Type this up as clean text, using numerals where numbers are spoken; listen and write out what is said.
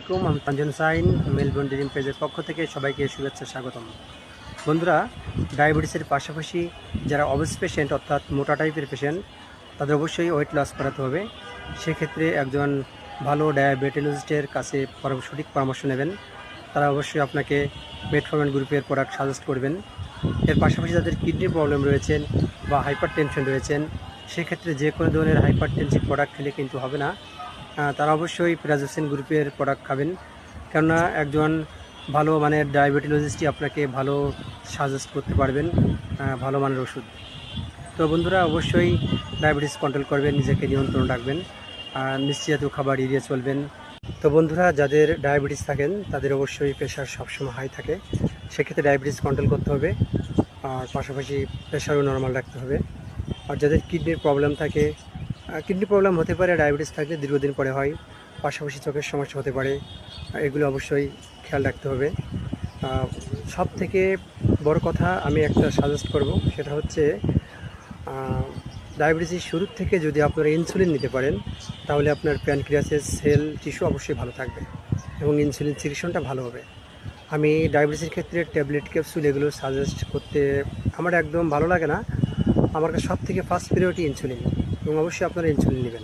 আলাইকুম, আমি Tanjin sign Melbourne dream পেজের পক্ষ থেকে সবাইকে শুভেচ্ছা স্বাগতম। বন্ধুরা, ডায়াবেটিসের পাশাপাশি যারা অবেস পেশেন্ট অর্থাৎ মোটা টাইপের পেশেন্ট, তাদের অবশ্যই ওয়েট লস করাতে হবে। সেক্ষেত্রে একজন ভালো ডায়াবেটোলজিস্টের কাছে সঠিক পরামর্শ নেবেন। তারা অবশ্যই আপনাকে মেটফর্মিন গ্রুপের প্রোডাক্ট সাজেস্ট করবেন। এর পাশাপাশি যাদের কিডনি প্রবলেম রয়েছেন বা হাইপার টেনশন রয়েছেন, সেক্ষেত্রে যে কোনো ধরনের হাইপার টেনসিভ প্রোডাক্ট খেলে কিন্তু হবে না। তারা অবশ্যই প্রাজোসিন গ্রুপের প্রোডাক্ট খাবেন, কেননা একজন ভালো মানের ডায়াবেটোলজিস্টই আপনাকে ভালো সাজেস্ট করতে পারবেন ভালো মানের ওষুধ। তো বন্ধুরা, অবশ্যই ডায়াবেটিস কন্ট্রোল করবেন, নিজেকে নিয়ন্ত্রণ রাখবেন, মিষ্টি জাতীয় খাবার এড়িয়ে চলবেন। তো বন্ধুরা, যাদের ডায়াবেটিস থাকেন তাদের অবশ্যই প্রেশার সবসময় হাই থাকে, সেক্ষেত্রে ডায়াবেটিস কন্ট্রোল করতে হবে, আর পাশাপাশি প্রেশারও নর্মাল রাখতে হবে। আর যাদের কিডনির প্রবলেম থাকে, কিডনি প্রবলেম হতে পারে ডায়াবেটিস থাকলে দীর্ঘদিন পরে হয়, পাশাপাশি চোখের সমস্যা হতে পারে, এগুলো অবশ্যই খেয়াল রাখতে হবে। সব থেকে বড় কথা আমি একটা সাজেস্ট করব, সেটা হচ্ছে ডায়াবেটিসের শুরুর থেকে যদি আপনারা ইনসুলিন নিতে পারেন, তাহলে আপনার প্যানক্রিয়াসের সেল টিস্যু অবশ্যই ভালো থাকবে এবং ইনসুলিন সিক্রেশনটা ভালো হবে। আমি ডায়াবেটিসের ক্ষেত্রে ট্যাবলেট ক্যাপসুল এগুলো সাজেস্ট করতে আমার একদম ভালো লাগে না। আমার কাছে সব থেকে ফার্স্ট প্রায়োরিটি ইনসুলিন, এবং অবশ্যই আপনারা ইনসুলিন নেবেন।